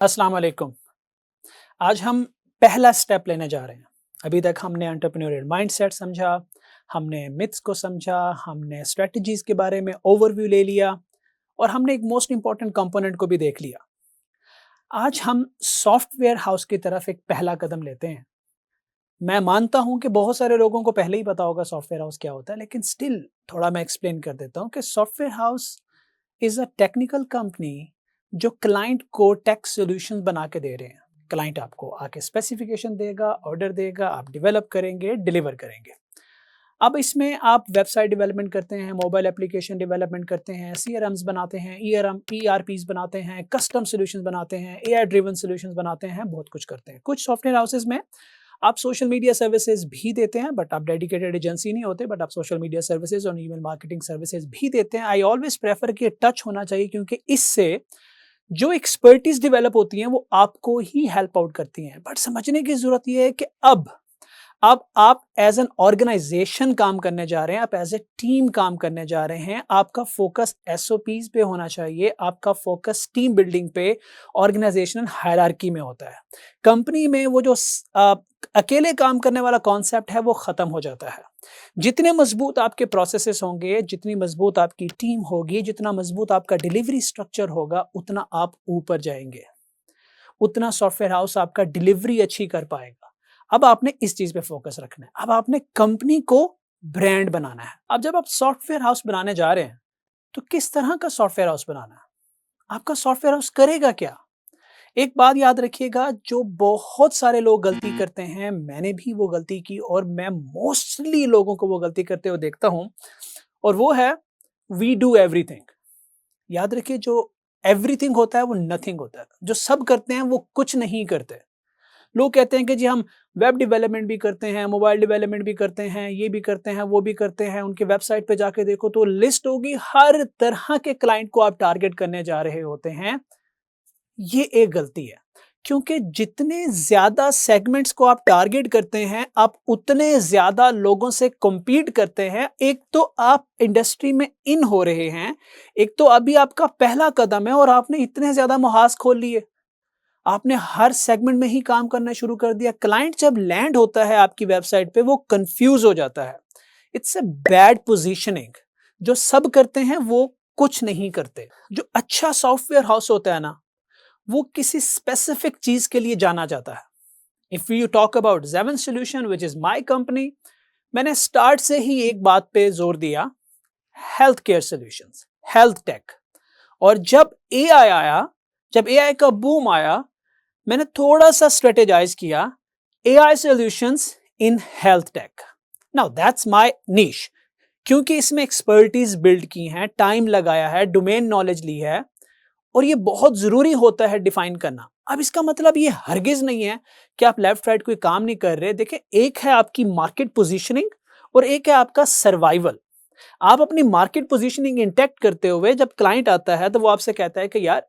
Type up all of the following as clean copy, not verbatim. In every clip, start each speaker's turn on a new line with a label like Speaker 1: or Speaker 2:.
Speaker 1: अस्सलाम वालेकुम। आज हम पहला स्टेप लेने जा रहे हैं। अभी तक हमने एंटरप्रेन्योरियल माइंडसेट समझा, हमने मिथ्स को समझा, हमने स्ट्रेटजीज के बारे में ओवरव्यू ले लिया और हमने एक मोस्ट इंपॉर्टेंट कंपोनेंट को भी देख लिया। आज हम सॉफ्टवेयर हाउस की तरफ एक पहला कदम लेते हैं। मैं मानता हूं कि बहुत सारे लोगों को पहले ही पता होगा सॉफ्टवेयर हाउस क्या होता है, लेकिन स्टिल थोड़ा मैं एक्सप्लेन कर देता हूं कि software house is a technical company जो क्लाइंट को टेक सॉल्यूशन बना के दे रहे हैं। क्लाइंट आपको आके स्पेसिफिकेशन देगा, ऑर्डर देगा, आप डेवलप करेंगे, डिलीवर करेंगे। अब इसमें आप वेबसाइट डेवलपमेंट करते हैं, मोबाइल एप्लीकेशन डेवलपमेंट करते हैं, सीआरएम्स बनाते हैं, ईआरपीस बनाते हैं, कस्टम सॉल्यूशंस बनाते हैं, एआई ड्रिवन सॉल्यूशंस बनाते हैं, बहुत कुछ करते हैं। कुछ सॉफ्टवेयर हाउसेज में आप सोशल मीडिया सर्विसेज भी देते हैं, बट आप डेडिकेटेड एजेंसी नहीं होते, बट आप सोशल मीडिया सर्विसेज और ईमेल मार्केटिंग सर्विसेज भी देते हैं। आई ऑलवेज प्रेफर कि टच होना चाहिए, क्योंकि इससे जो एक्सपर्टीज डेवलप होती हैं वो आपको ही हेल्प आउट करती हैं। बट समझने की जरूरत यह है कि अब आप एज एन ऑर्गेनाइजेशन काम करने जा रहे हैं, आप एज ए टीम काम करने जा रहे हैं। आपका फोकस एसओपीज पे होना चाहिए, आपका फोकस टीम बिल्डिंग पे, ऑर्गेनाइजेशनल हायरार्की में होता है। कंपनी में वो जो अकेले काम करने वाला कॉन्सेप्ट है वो खत्म हो जाता है। जितने मजबूत आपके प्रोसेसेस होंगे, जितनी मजबूत आपकी टीम होगी, जितना मजबूत आपका डिलीवरी स्ट्रक्चर होगा, उतना आप ऊपर जाएंगे, उतना सॉफ्टवेयर हाउस आपका डिलीवरी अच्छी कर पाएगा। अब आपने इस चीज पे फोकस रखना है। अब आपने कंपनी को ब्रांड बनाना है। अब जब आप सॉफ्टवेयर हाउस बनाने जा रहे हैं, तो किस तरह का सॉफ्टवेयर हाउस बनाना है? आपका सॉफ्टवेयर हाउस करेगा क्या? एक बात याद रखिएगा, जो बहुत सारे लोग गलती करते हैं, मैंने भी वो गलती की और मैं मोस्टली लोगों को वो गलती करते हुए देखता हूं, और वो है वी डू एवरीथिंग। याद रखिए, जो एवरीथिंग होता है वो नथिंग होता है। जो सब करते हैं वो कुछ नहीं करते। लोग कहते हैं कि जी हम वेब डेवलपमेंट भी करते हैं, मोबाइल डेवलपमेंट भी करते हैं, ये भी करते हैं, वो भी करते हैं। उनके वेबसाइट पे जाके देखो तो लिस्ट होगी, हर तरह के क्लाइंट को आप टारगेट करने जा रहे होते हैं। ये एक गलती है, क्योंकि जितने ज्यादा सेगमेंट्स को आप टारगेट करते हैं, आप उतने ज्यादा लोगों से compete करते हैं। एक तो आप इंडस्ट्री में इन हो रहे हैं, एक तो अभी आपका पहला कदम है और आपने इतने ज्यादा मुहाज खोल लिए, आपने हर सेगमेंट में ही काम करना शुरू कर दिया। क्लाइंट जब लैंड होता है आपकी वेबसाइट पे, वो कंफ्यूज हो जाता है। It's a bad positioning. जो सब करते हैं वो कुछ नहीं करते। जो अच्छा सॉफ्टवेयर हाउस होता है ना, वो किसी स्पेसिफिक चीज के लिए जाना जाता है। If you talk about Jeevan solution which is my company, मैंने स्टार्ट से ही एक बात पे जोर दिया, health care solutions, health tech. और जब एआई आया, जब एआई का बूम आया, मैंने थोड़ा सा स्ट्रेटेजाइज किया, AI solutions in health take. Now that's my niche, क्योंकि इसमें एक्सपर्टीज बिल्ड की है, टाइम लगाया है, डोमेन नॉलेज ली है, और ये बहुत जरूरी होता है डिफाइन करना। अब इसका मतलब ये हरगिज नहीं है कि आप लेफ्ट राइट कोई काम नहीं कर रहे। देखिए, एक है आपकी मार्केट पोजीशनिंग और एक है आपका सर्वाइवल। आप अपनी मार्केट पोजीशनिंग इंटैक्ट करते हुए जब क्लाइंट आता है तो वो आपसे कहता है कि यार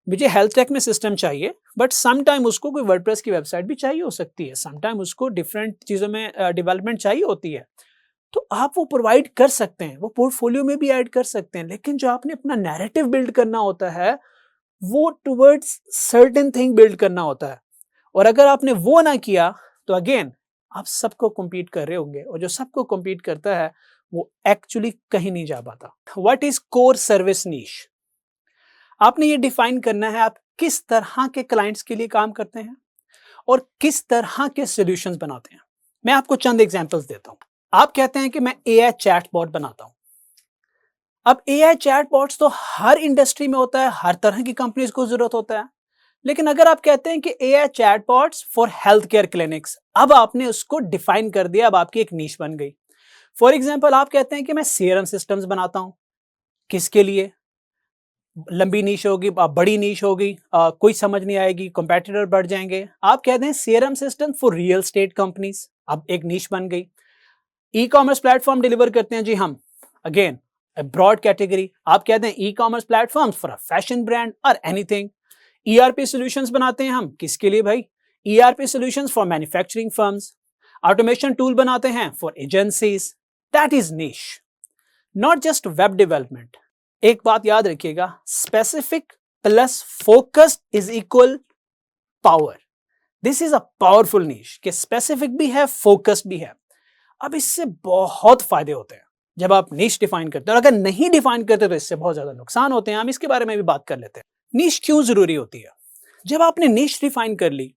Speaker 1: मुझे हेल्थ टेक में सिस्टम चाहिए, बट सम टाइम उसको कोई वर्डप्रेस की वेबसाइट भी चाहिए हो सकती है, सम टाइम उसको डिफरेंट चीजों में डेवलपमेंट चाहिए होती है। तो आप वो प्रोवाइड कर सकते हैं, वो पोर्टफोलियो में भी ऐड कर सकते हैं, लेकिन जो आपने अपना नैरेटिव बिल्ड करना होता है, वो टुवर्ड्स सर्टेन थिंग बिल्ड करना होता है। और अगर आपने वो ना किया तो अगेन आप सबको compete कर रहे होंगे, और जो सबको compete करता है वो एक्चुअली कहीं नहीं जा पाता। व्हाट इज कोर सर्विस नीश? आपने ये डिफाइन करना है, आप किस तरह के क्लाइंट्स के लिए काम करते हैं और किस तरह के सॉल्यूशंस बनाते हैं। मैं आपको चंद एग्जांपल्स देता हूं। आप कहते हैं कि मैं एआई चैटबॉट बनाता हूं। अब एआई चैटबॉट्स तो हर इंडस्ट्री में होता है, हर तरह की कंपनीज को जरूरत होता है। लेकिन अगर आप कहते हैं कि AI chatbots for health care clinics, अब आपने उसको डिफाइन कर दिया, अब आपकी एक नीश बन गई। फॉर एग्जाम्पल, आप कहते हैं कि मैं सीआरएम सिस्टम्स बनाता हूं। किसके लिए? लंबी नीश होगी, बड़ी नीश होगी, कोई समझ नहीं आएगी, कंपेटिटर बढ़ जाएंगे। आप कहते हैं CRM system for real estate companies, अब एक नीश बन गई। ई कॉमर्स प्लेटफॉर्म डिलीवर करते हैं जी हम, अगेन ब्रॉड कैटेगरी। आप कहते हैं e commerce platform for a fashion brand और एनीथिंग। ईआरपी सॉल्यूशंस बनाते हैं हम, किसके लिए भाई? ERP solutions for manufacturing firms. Automation tool बनाते हैं for agencies. That is niche, not just web development. एक बात याद रखिएगा, specific plus focused is equal power. This is a powerful niche कि स्पेसिफिक भी है, फोकस्ड भी है। अब इससे बहुत फायदे होते हैं जब आप नीश डिफाइन करते हैं, और अगर नहीं डिफाइन करते तो इससे बहुत ज्यादा नुकसान होते हैं। हम इसके बारे में भी बात कर लेते हैं। नीश क्यों जरूरी होती है? जब आपने नीश डिफाइन कर ली,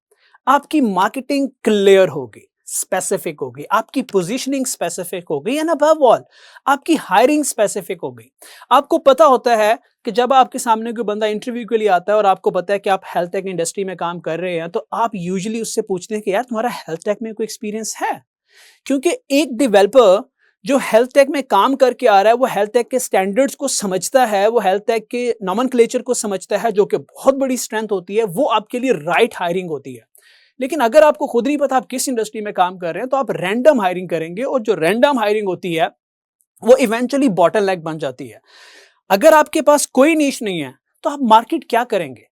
Speaker 1: आपकी मार्केटिंग क्लियर होगी, स्पेसिफिक होगी, आपकी पोजीशनिंग स्पेसिफिक होगी, एंड अबव ऑल आपकी हायरिंग स्पेसिफिक होगी। आपको पता होता है कि जब आपके सामने कोई बंदा इंटरव्यू के लिए आता है और आपको पता है कि आप हेल्थ टेक इंडस्ट्री में काम कर रहे हैं, तो आप यूजुअली उससे पूछते हैं कि यार तुम्हारा हेल्थ टेक में कोई एक्सपीरियंस है? क्योंकि एक डेवलपर जो हेल्थ टेक में काम करके आ रहा है, वो हेल्थ टेक के स्टैंडर्ड्स को समझता है, वो हेल्थ टेक के नॉमेनक्लेचर को समझता है, जो कि बहुत बड़ी स्ट्रेंथ होती है। वो आपके लिए राइट हायरिंग होती है। लेकिन अगर आपको खुद नहीं पता आप किस इंडस्ट्री में काम कर रहे हैं, तो आप रैंडम हायरिंग करेंगे, और जो रैंडम हायरिंग होती है वो इवेंचुअली बॉटलनेक बन जाती है। अगर आपके पास कोई नीश नहीं है, तो आप मार्केट क्या करेंगे?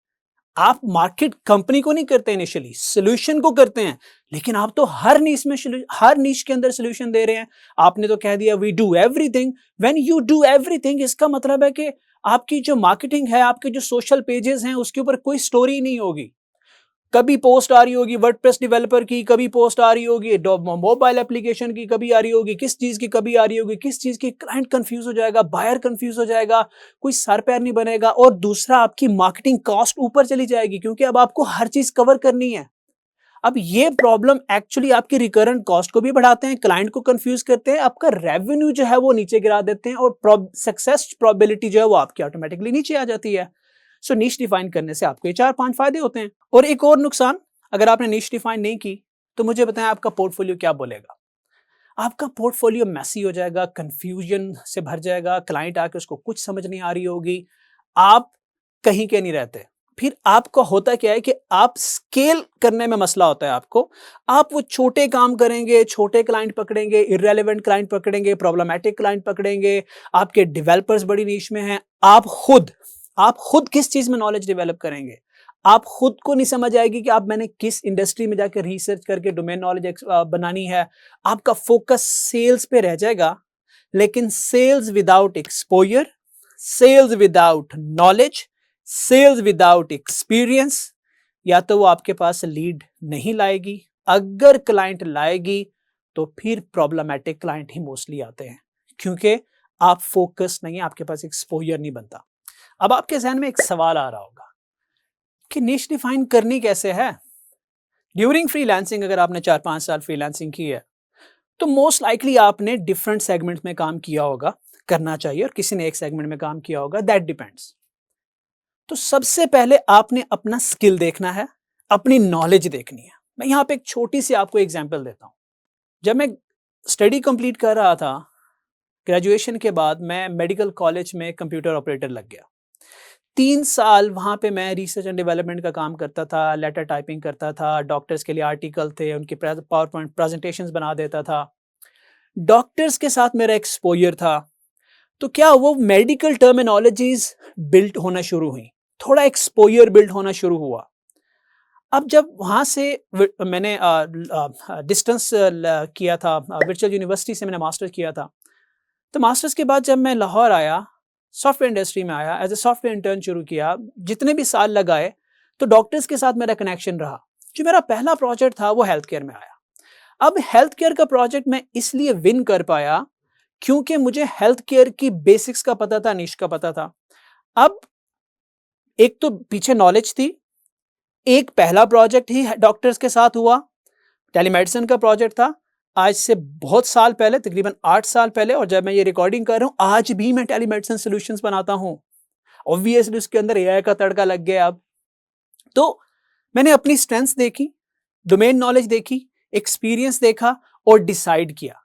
Speaker 1: आप मार्केट कंपनी को नहीं करते, इनिशियली सोल्यूशन को करते हैं। लेकिन आप तो हर नीश के अंदर सोल्यूशन दे रहे हैं। आपने तो कह दिया we do everything. When you do everything, इसका मतलब है कि आपकी जो मार्केटिंग है, आपके जो सोशल पेजेस हैं, उसके ऊपर कोई स्टोरी नहीं होगी। कभी पोस्ट आ रही होगी वर्डप्रेस डेवलपर की, कभी पोस्ट आ रही होगी मोबाइल एप्लीकेशन की, कभी आ रही होगी किस चीज की, कभी आ रही होगी किस चीज की। क्लाइंट कंफ्यूज हो जाएगा, बायर कंफ्यूज हो जाएगा, कोई सर पैर नहीं बनेगा। और दूसरा, आपकी मार्केटिंग कॉस्ट ऊपर चली जाएगी, क्योंकि अब आपको हर चीज कवर करनी है। अब ये प्रॉब्लम एक्चुअली आपकी रिकरेंट कॉस्ट को भी बढ़ाते हैं, क्लाइंट को कंफ्यूज करते हैं, आपका रेवेन्यू जो है वो नीचे गिरा देते हैं, और सक्सेस प्रोबेबिलिटी जो है वो आपकी ऑटोमेटिकली नीचे आ जाती है। सो नीश डिफाइन करने से आपको ये 4-5 फायदे होते हैं। और एक और नुकसान, अगर आपने नीश डिफाइन नहीं की, तो मुझे बताएं आपका पोर्टफोलियो क्या बोलेगा? आपका पोर्टफोलियो मैसी हो जाएगा, कंफ्यूजन से भर जाएगा, क्लाइंट आके उसको कुछ समझ नहीं आ रही होगी, आप कहीं के नहीं रहते। फिर आपका होता क्या है कि आप स्केल करने में मसला होता है आपको। आप वो छोटे काम करेंगे, छोटे क्लाइंट पकड़ेंगे, इररेलेवेंट क्लाइंट पकड़ेंगे, प्रॉब्लमैटिक क्लाइंट पकड़ेंगे, आपके डेवलपर्स बड़ी नीश में हैं। आप खुद किस चीज में नॉलेज डेवलप करेंगे? आप खुद को नहीं समझ आएगी कि आप मैंने किस इंडस्ट्री में जाकर रिसर्च करके डोमेन नॉलेज बनानी है। आपका फोकस सेल्स पे रह जाएगा। लेकिन sales without exposure, sales without knowledge, sales without experience, या तो वो आपके पास लीड नहीं लाएगी। अगर क्लाइंट लाएगी तो फिर प्रॉब्लमैटिक क्लाइंट ही मोस्टली आते हैं, क्योंकि आप फोकस नहीं, आपके पास एक्सपोजर नहीं बनता। अब आपके जहन में एक सवाल आ रहा होगा कि निश डिफाइन करनी कैसे है? ड्यूरिंग फ्रीलांसिंग, अगर आपने 4-5 साल फ्रीलांसिंग की है, तो मोस्ट लाइकली आपने डिफरेंट सेगमेंट में काम किया होगा, करना चाहिए, और किसी ने एक सेगमेंट में काम किया होगा, दैट डिपेंड्स। तो सबसे पहले आपने अपना स्किल देखना है, अपनी नॉलेज देखनी है। मैं यहाँ पे एक छोटी सी आपको एग्जांपल देता हूँ। जब मैं स्टडी कंप्लीट कर रहा था, ग्रेजुएशन के बाद मैं मेडिकल कॉलेज में कंप्यूटर ऑपरेटर लग गया। 3 साल वहाँ पे मैं रिसर्च एंड डेवलपमेंट का काम करता था, लेटर टाइपिंग करता था, डॉक्टर्स के लिए आर्टिकल थे, उनकी पावर पॉइंट प्रेजेंटेशंस बना देता था। डॉक्टर्स के साथ मेरा एक्सपोजर था, तो क्या वो मेडिकल टर्मिनोलॉजीज बिल्ड होना शुरू हुई, थोड़ा एक्सपोजर बिल्ड होना शुरू हुआ। अब जब वहाँ से मैंने डिस्टेंस किया था, वर्चुअल यूनिवर्सिटी से मैंने मास्टर्स किया था, तो मास्टर्स के बाद जब मैं लाहौर आया, सॉफ्टवेयर इंडस्ट्री में आया, एज ए सॉफ्टवेयर इंटर्न शुरू किया, जितने भी साल लगाए, तो डॉक्टर्स के साथ मेरा कनेक्शन रहा। जो मेरा पहला प्रोजेक्ट था वो हेल्थ केयर में आया। अब हेल्थ केयर का प्रोजेक्ट मैं इसलिए विन कर पाया क्योंकि मुझे हेल्थ केयर की बेसिक्स का पता था, निश का पता था। अब एक तो पीछे नॉलेज थी, एक पहला प्रोजेक्ट ही डॉक्टर्स के साथ हुआ, टेलीमेडिसिन का प्रोजेक्ट था, आज से बहुत साल पहले, तकरीबन 8 साल पहले, और जब मैं ये रिकॉर्डिंग कर रहा हूँ आज भी मैं टेलीमेडिसिन सॉल्यूशंस बनाता हूँ। ऑब्वियसली उसके अंदर एआई का तड़का लग गया। अब तो मैंने अपनी स्ट्रेंथ्स देखी, डोमेन नॉलेज देखी, एक्सपीरियंस देखा, और डिसाइड किया।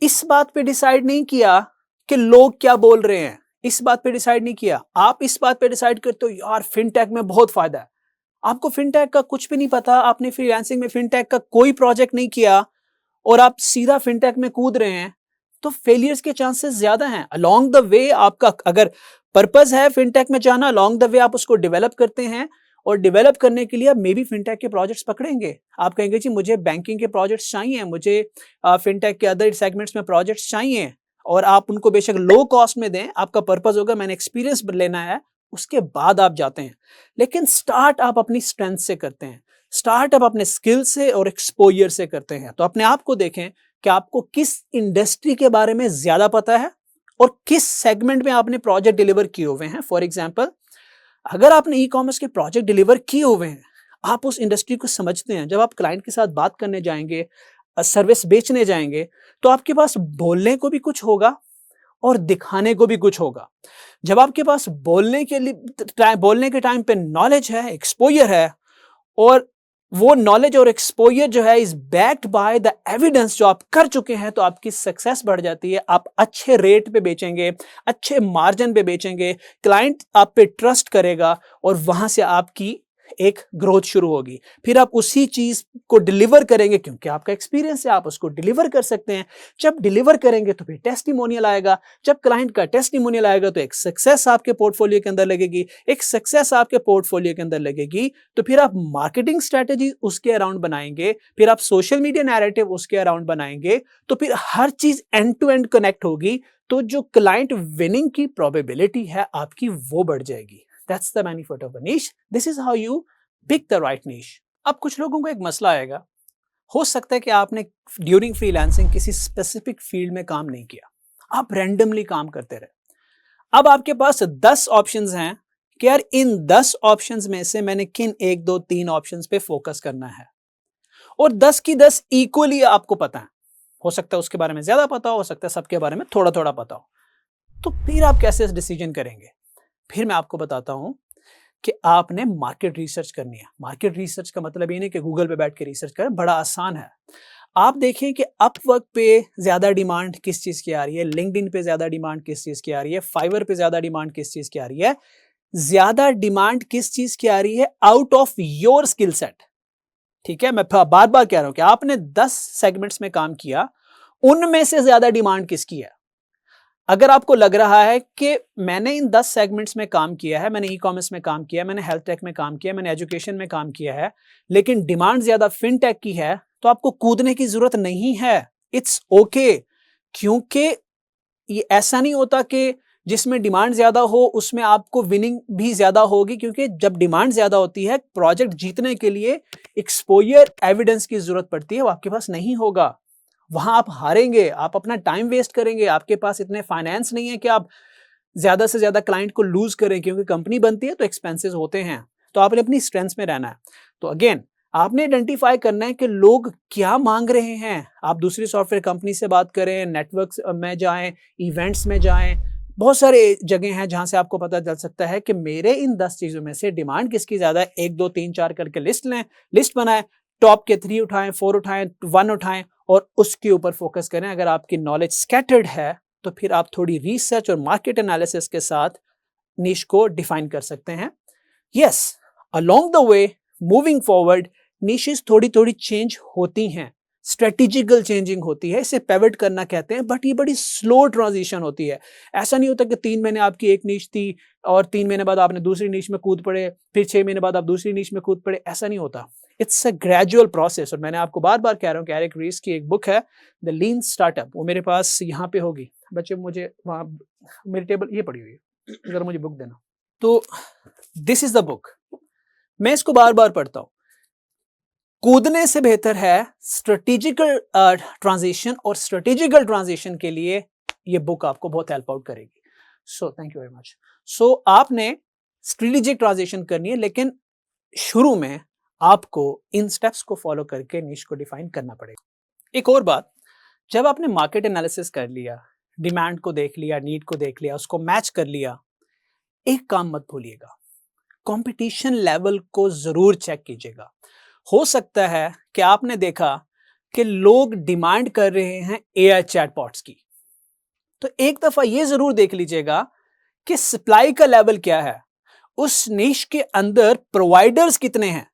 Speaker 1: इस बात पे डिसाइड नहीं किया कि लोग क्या बोल रहे हैं, इस बात पे डिसाइड नहीं किया। आप इस बात पे डिसाइड करते हो यार फिनटेक में बहुत फायदा है, आपको फिनटेक का कुछ भी नहीं पता, आपने फ्रीलांसिंग में फिनटेक का कोई प्रोजेक्ट नहीं किया, और आप सीधा फिनटेक में कूद रहे हैं, तो फेलियर्स के चांसेस ज्यादा हैं। अलोंग द वे आपका अगर पर्पस है फिनटेक में जाना, अलोंग द वे आप उसको डेवलप करते हैं, और डेवलप करने के लिए आप मे बी फिनटेक के प्रोजेक्ट्स पकड़ेंगे। आप कहेंगे जी मुझे बैंकिंग के प्रोजेक्ट्स चाहिए, मुझे फिनटेक के अदर सेगमेंट्स में प्रोजेक्ट्स चाहिए, और आप उनको बेशक लो कॉस्ट में दें, आपका पर्पस होगा मैंने एक्सपीरियंस लेना है, उसके बाद आप जाते हैं। लेकिन स्टार्ट आप अपनी स्ट्रेंथ से करते हैं, स्टार्ट आप अपने स्किल से और एक्सपोजर से करते हैं। तो अपने आप को देखें कि आपको किस इंडस्ट्री के बारे में ज्यादा पता है और किस सेगमेंट में आपने प्रोजेक्ट डिलीवर किए हुए हैं। फॉर एग्जाम्पल, अगर आपने ई कॉमर्स के प्रोजेक्ट डिलीवर किए हुए हैं, आप उस इंडस्ट्री को समझते हैं, जब आप क्लाइंट के साथ बात करने जाएंगे, सर्विस बेचने जाएंगे, तो आपके पास बोलने को भी कुछ होगा और दिखाने को भी कुछ होगा। जब आपके पास बोलने के टाइम पे नॉलेज है, एक्सपोजर है, और वो नॉलेज और एक्सपोजर जो है is backed by the evidence जो आप कर चुके हैं, तो आपकी सक्सेस बढ़ जाती है। आप अच्छे रेट पे बेचेंगे, अच्छे मार्जिन पे बेचेंगे, क्लाइंट आप पे ट्रस्ट करेगा और वहां से आपकी एक ग्रोथ शुरू होगी। फिर आप उसी चीज को डिलीवर करेंगे क्योंकि आपका एक्सपीरियंस है, आप उसको डिलीवर कर सकते हैं। जब डिलीवर करेंगे तो फिर टेस्टिमोनियल आएगा, जब क्लाइंट का टेस्टिमोनियल आएगा तो एक सक्सेस आपके पोर्टफोलियो के अंदर लगेगी, एक सक्सेस आपके पोर्टफोलियो के अंदर लगेगी तो फिर आप मार्केटिंग स्ट्रेटेजी उसके अराउंड बनाएंगे, फिर आप सोशल मीडिया नैरेटिव उसके अराउंड बनाएंगे, तो फिर हर चीज एंड टू एंड कनेक्ट होगी। तो जो क्लाइंट विनिंग की प्रोबेबिलिटी है आपकी, वो बढ़ जाएगी। That's the benefit of a niche. This is how you pick the right niche. अब कुछ लोगों को एक मसला आएगा, हो सकता है कि आपने ड्यूरिंग फ्रीलांसिंग किसी स्पेसिफिक फील्ड में काम नहीं किया, आप रैंडमली काम करते रहे। अब आपके पास 10 ऑप्शंस हैं कि यार इन 10 ऑप्शंस में से मैंने किन 1 2 3 ऑप्शंस पे फोकस करना है, और 10 की 10 इक्वली आपको पता है। हो सकता है उसके बारे में ज्यादा पता हो सकता है सबके बारे में थोड़ा थोड़ा पता हो। तो फिर आप कैसे डिसीजन करेंगे? फिर मैं आपको बताता हूं कि आपने मार्केट रिसर्च करनी है। मार्केट रिसर्च का मतलब ये नहीं कि गूगल पे बैठ के रिसर्च करें, बड़ा आसान है। आप देखें कि अपवर्क पे ज्यादा डिमांड किस चीज की आ रही है, लिंक्डइन पे ज्यादा डिमांड किस चीज की आ रही है, फाइवर पे ज्यादा डिमांड किस चीज की आ रही है। ज्यादा डिमांड किस चीज की आ रही है out of your skill set. ठीक है, मैं बार बार कह रहा हूं कि आपने 10 सेगमेंट्स में काम किया, उनमें से ज्यादा डिमांड किसकी है। अगर आपको लग रहा है कि मैंने इन 10 सेगमेंट्स में काम किया है, मैंने ई कॉमर्स में काम किया है, मैंने हेल्थ टेक में काम किया है, मैंने एजुकेशन में काम किया है, लेकिन डिमांड ज्यादा फिनटेक की है, तो आपको कूदने की जरूरत नहीं है। इट्स ओके क्योंकि ये ऐसा नहीं होता कि जिसमें डिमांड ज्यादा हो उसमें आपको विनिंग भी ज्यादा होगी, क्योंकि जब डिमांड ज्यादा होती है प्रोजेक्ट जीतने के लिए एक्सपोजर एविडेंस की जरूरत पड़ती है, वो आपके पास नहीं होगा। वहां आप हारेंगे, आप अपना टाइम वेस्ट करेंगे, आपके पास इतने फाइनेंस नहीं है कि आप ज्यादा से ज्यादा क्लाइंट को लूज करें, क्योंकि कंपनी बनती है तो एक्सपेंसेस होते हैं। तो आपने अपनी स्ट्रेंथ्स में रहना है। तो अगेन आपने आइडेंटिफाई करना है कि लोग क्या मांग रहे हैं। आप दूसरी सॉफ्टवेयर कंपनी से बात करें, नेटवर्क्स में जाएं, इवेंट्स में जाएं, बहुत सारे जगह हैं जहां से आपको पता चल सकता है कि मेरे इन 10 चीजों में से डिमांड किसकी ज्यादा है। 1 2 3 4 करके लिस्ट लें, लिस्ट बनाएं, टॉप के 3 उठाएं, 4 उठाएं, 1 उठाएं और उसके ऊपर फोकस करें। अगर आपकी नॉलेज स्कैटर्ड है तो फिर आप थोड़ी रिसर्च और मार्केट एनालिसिस के साथ निश को डिफाइन कर सकते हैं। Yes, along the way moving forward niches थोड़ी थोड़ी चेंज होती हैं, स्ट्रेटेजिकल चेंजिंग होती है, इसे पिवट करना कहते हैं, बट ये बड़ी स्लो ट्रांजिशन होती है। ऐसा नहीं होता कि 3 महीने आपकी एक नीश थी और 3 महीने बाद आपने दूसरी नीश में कूद पड़े, फिर 6 महीने बाद आप दूसरी नीश में कूद पड़े, ऐसा नहीं होता। It's a gradual process. और मैंने आपको बार बार कह रहा हूँ कि एरिक रीस की एक बुक है द लीन स्टार्टअप, वो मेरे पास यहाँ पे होगी। बच्चे मुझे वहाँ मेरी टेबल ये पड़ी हुई है, जरा मुझे बुक देना। तो दिस इज द बुक, मैं इसको बार बार पढ़ता हूँ। कूदने से बेहतर है स्ट्रेटेजिकल ट्रांजिशन, और स्ट्रेटेजिकल ट्रांजिशन के लिए ये बुक आपको बहुत हेल्प आउट करेगी। So thank you very much. So आपने स्ट्रेटेजिक ट्रांजिशन करनी है, लेकिन शुरू में आपको इन स्टेप्स को फॉलो करके निश को डिफाइन करना पड़ेगा। एक और बात, जब आपने मार्केट एनालिसिस कर लिया, डिमांड को देख लिया, नीड को देख लिया, उसको मैच कर लिया, एक काम मत भूलिएगा, कंपटीशन लेवल को जरूर चेक कीजिएगा। हो सकता है कि आपने देखा कि लोग डिमांड कर रहे हैं एआई चैटबॉट्स की, तो एक दफा यह जरूर देख लीजिएगा कि सप्लाई का लेवल क्या है, उस निश के अंदर प्रोवाइडर्स कितने हैं।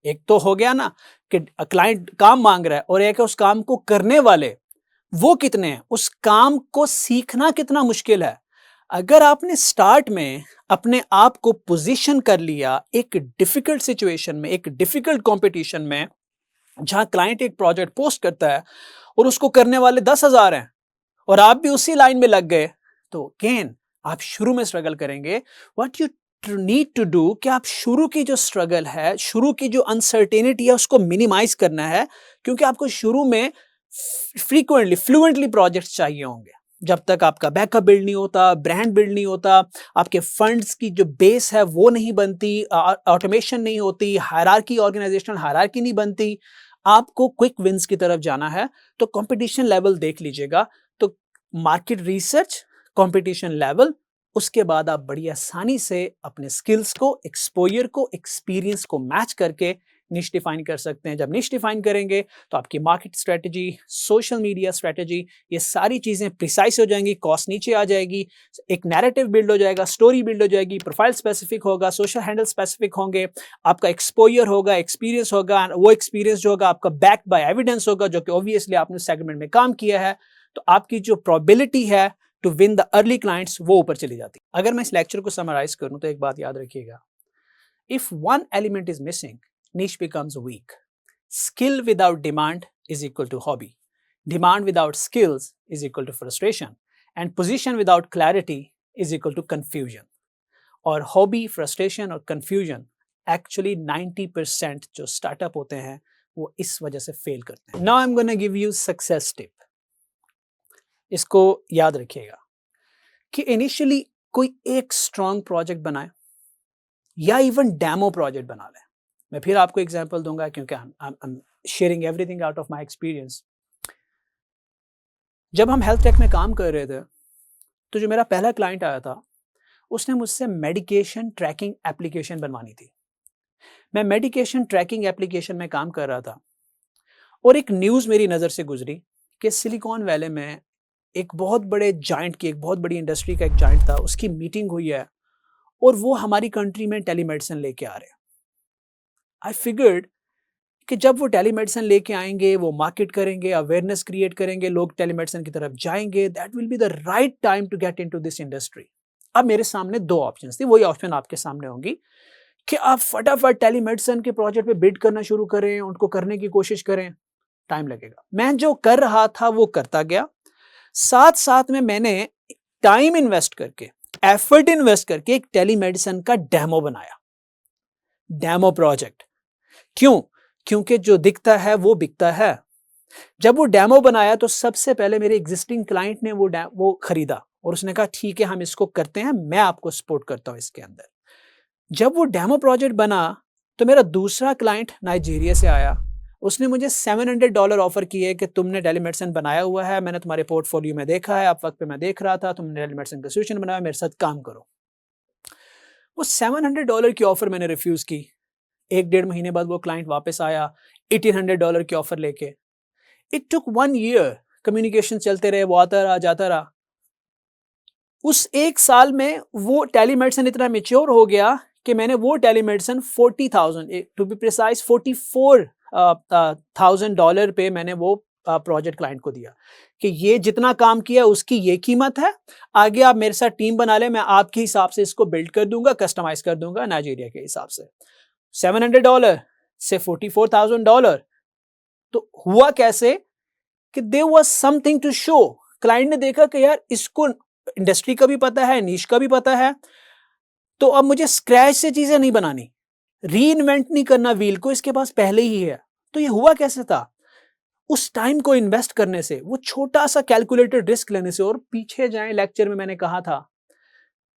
Speaker 1: एक तो हो गया ना कि क्लाइंट काम मांग रहा है, और एक है उस काम को करने वाले वो कितने हैं, उस काम को सीखना कितना मुश्किल है। अगर आपने स्टार्ट में अपने आप को पोजीशन कर लिया एक डिफिकल्ट सिचुएशन में, एक डिफिकल्ट कंपटीशन में, जहां क्लाइंट एक प्रोजेक्ट पोस्ट करता है और उसको करने वाले 10,000 हैं और आप भी उसी लाइन में लग गए, तो अगेन आप शुरू में स्ट्रगल करेंगे। What you need to do कि आप शुरू की जो स्ट्रगल है, शुरू की जो अनसर्टेनिटी है उसको मिनिमाइज करना है, क्योंकि आपको शुरू में फ्रीक्वेंटली फ्लुएंटली प्रोजेक्ट्स चाहिए होंगे। जब तक आपका बैकअप बिल्ड नहीं होता, ब्रांड बिल्ड नहीं होता, आपके फंड्स की जो बेस है वो नहीं बनती, ऑटोमेशन नहीं होती, हायरार्की, ऑर्गेनाइजेशनल हायरार्की नहीं बनती, आपको क्विक विंस की तरफ जाना है तो कंपटीशन लेवल देख लीजिएगा। तो मार्केट रिसर्च, कंपटीशन लेवल, उसके बाद आप बड़ी आसानी से अपने स्किल्स को, एक्सपोजर को, एक्सपीरियंस को मैच करके निश डिफाइन कर सकते हैं। जब निश डिफाइन करेंगे तो आपकी market strategy, social media strategy, ये सारी चीजें प्रिसाइज हो जाएंगी, कॉस्ट नीचे आ जाएगी, एक नैरेटिव बिल्ड हो जाएगा, स्टोरी बिल्ड हो जाएगी, प्रोफाइल स्पेसिफिक होगा, सोशल हैंडल स्पेसिफिक होंगे, आपका एक्सपोजर होगा, एक्सपीरियंस होगा, वो एक्सपीरियंस जो होगा आपका बैक बाय एविडेंस होगा, जो कि ऑब्वियसली आपने सेगमेंट में काम किया है। तो आपकी जो प्रोबेबिलिटी है to win the early clients वो ऊपर चली जाती है। अगर मैं इस लेक्चर को समराइज करूं तो एक बात याद रखिएगा, if one element is missing, niche becomes weak. Skill without demand is equal to hobby. Demand without skills is equal to frustration. And position without clarity is equal to confusion. और hobby, frustration और confusion actually 90% जो startup होते हैं वो इस वजह से fail करते हैं। Now I'm going to give you success tip. इसको याद रखिएगा कि initially कोई एक strong project बनाए या even demo project बना लें। मैं फिर आपको एग्जांपल दूंगा क्योंकि I'm sharing everything out of my experience. जब हम हेल्थ टेक में काम कर रहे थे तो जो मेरा पहला क्लाइंट आया था उसने मुझसे मेडिकेशन ट्रैकिंग एप्लीकेशन बनवानी थी। मैं मेडिकेशन ट्रैकिंग एप्लीकेशन में काम कर रहा था और एक न्यूज़ मेरी नज़र से गुजरी कि सिलिकॉन वैली में एक बहुत बड़े जाइंट की, एक बहुत बड़ी इंडस्ट्री का एक जाइंट था, उसकी मीटिंग हुई है और वो हमारी कंट्री में टेलीमेडिसिन लेके आ रहे हैं। आई फिगर्ड कि जब वो टेलीमेडिसिन लेके आएंगे, वो मार्केट करेंगे, अवेयरनेस क्रिएट करेंगे, लोग टेलीमेडिसिन की तरफ जाएंगे, that will be the right time to get into this industry. अब मेरे सामने दो ऑप्शंस थी, वही ऑप्शन आपके सामने होंगी कि आप फटाफट टेलीमेडिसिन के प्रोजेक्ट पे बिड करना शुरू करें, उनको करने की कोशिश करें, टाइम लगेगा। मैं जो कर रहा था वो करता गया, साथ साथ में मैंने टाइम इन्वेस्ट करके, एफर्ट इन्वेस्ट करके एक टेलीमेडिसिन का डेमो बनाया, डेमो प्रोजेक्ट। क्यों? क्योंकि जो दिखता है वो बिकता है। जब वो डेमो बनाया तो सबसे पहले मेरे एग्जिस्टिंग क्लाइंट ने वो खरीदा और उसने कहा ठीक है हम इसको करते हैं, मैं आपको सपोर्ट करता हूं इसके अंदर। जब वो डेमो प्रोजेक्ट बना तो मेरा दूसरा क्लाइंट नाइजीरिया से आया, उसने मुझे $700 ऑफर किए कि तुमने टेलीमेडिसिन बनाया हुआ है, मैंने तुम्हारे पोर्टफोलियो में देखा है, अब वक्त पे मैं देख रहा था, तुमने टेलीमेडिसिन का सोल्यूशन बनाया, मेरे साथ काम करो। वो $700 की ऑफर मैंने रिफ्यूज की। 1-1.5 महीने बाद वो क्लाइंट वापस आया $1800 की ऑफर लेके। इट टुक 1 ईयर, कम्युनिकेशन चलते रहे, वो आता रहा जाता रहा। उस 1 साल में वो टेलीमेडिसिन इतना मैच्योर हो गया कि मैंने वो टेलीमेडिसिन 40,000 टू बी प्रिसाइज $44,000 पे मैंने वो प्रोजेक्ट क्लाइंट को दिया कि ये जितना काम किया उसकी ये कीमत है, आगे आप मेरे साथ टीम बना ले, मैं आपके हिसाब से इसको बिल्ड कर दूंगा, कस्टमाइज कर दूंगा नाइजीरिया के हिसाब से। $700 से $44,000। तो हुआ कैसे कि there was something to show. Client ने देखा कि यार इसको इंडस्ट्री का भी पता है, नीश का भी पता है, तो अब मुझे स्क्रैच से चीजें नहीं बनानी, री इन्वेंट नहीं करना व्हील को, इसके पास पहले ही है। तो ये हुआ कैसे था? उस टाइम को इन्वेस्ट करने से, वो छोटा सा कैलकुलेटेड रिस्क लेने से। और पीछे जाएं, लेक्चर में मैंने कहा था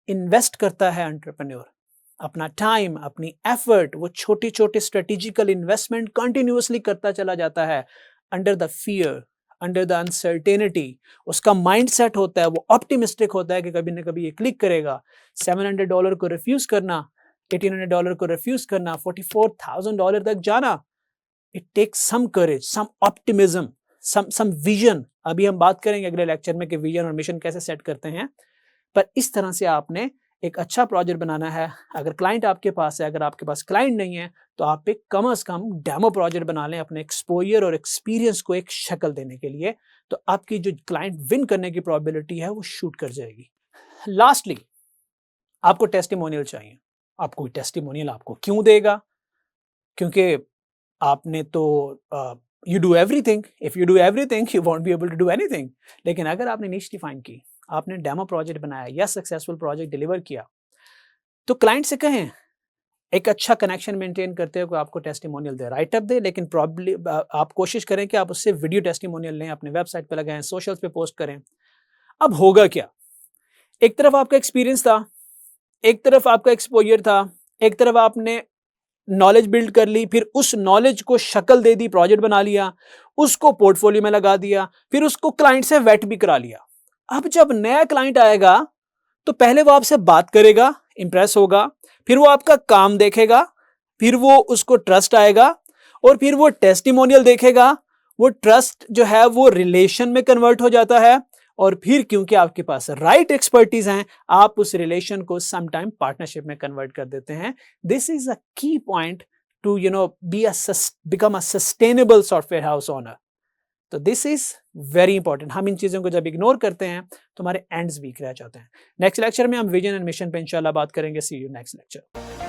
Speaker 1: इन्वेस्ट करता है एंटरप्रेन्योर अपना टाइम, अपनी एफर्ट, वो छोटे छोटे स्ट्रेटेजिकल इन्वेस्टमेंट कंटिन्यूअसली करता चला जाता है under the fear, under the uncertainty. उसका माइंडसेट होता है, वो ऑप्टिमिस्टिक होता है कि कभी ना कभी ये क्लिक करेगा। $700 को रिफ्यूज करना, $1800 को रिफ्यूज करना, $44,000 तक जाना, it takes some courage, some optimism, some vision. अभी हम बात करेंगे अगले लेक्चर में कि विजन और मिशन कैसे सेट करते हैं। पर इस तरह से आपने एक अच्छा प्रोजेक्ट बनाना है। अगर क्लाइंट आपके पास है, अगर आपके पास क्लाइंट नहीं है, तो आप एक कम से कम डेमो प्रोजेक्ट बना लें अपने एक्सपोजर और एक्सपीरियंस को एक शक्ल देने के लिए, तो आपकी जो क्लाइंट विन करने की प्रोबेबिलिटी है वो शूट कर जाएगी। लास्टली, आपको टेस्टिमोनियल चाहिए। आपको टेस्टिमोनियल आपको क्यों देगा? क्योंकि आपने तो you do everything, if you do everything you won't be able to do anything. लेकिन अगर आपने निश डिफाइन की, आपने डेमो प्रोजेक्ट बनाया या सक्सेसफुल प्रोजेक्ट डिलीवर किया, तो क्लाइंट से कहें एक अच्छा कनेक्शन मेंटेन करते हुए आपको टेस्टिमोनियल दे, राइट अप दे, लेकिन प्रॉब्ली आप कोशिश करें कि आप उससे वीडियो टेस्टिमोनियल लें, अपने वेबसाइट पे लगाएं, सोशल्स पे पोस्ट करें। अब होगा क्या, एक तरफ आपका एक्सपीरियंस था, एक तरफ आपका एक्सपोजर था, एक तरफ आपने नॉलेज बिल्ड कर ली, फिर उस नॉलेज को शक्ल दे दी, प्रोजेक्ट बना लिया, उसको पोर्टफोलियो में लगा दिया, फिर उसको क्लाइंट से वेट भी करा लिया। अब जब नया क्लाइंट आएगा तो पहले वो आपसे बात करेगा, इंप्रेस होगा, फिर वो आपका काम देखेगा, फिर वो उसको ट्रस्ट आएगा, और फिर वो टेस्टिमोनियल देखेगा, वो ट्रस्ट जो है वो रिलेशन में कन्वर्ट हो जाता है, और फिर क्योंकि आपके पास राइट एक्सपर्टीज हैं, आप उस रिलेशन को सम टाइम पार्टनरशिप में कन्वर्ट कर देते हैं। दिस इज अ की point two become a sustainable software house owner. तो दिस इज वेरी इंपॉर्टेंट। हम इन चीजों को जब इग्नोर करते हैं तो हमारे एंड्स वीक रह जाते हैं। नेक्स्ट लेक्चर में हम विजन एंड मिशन पे इंशाल्लाह बात करेंगे। सी यू नेक्स्ट लेक्चर।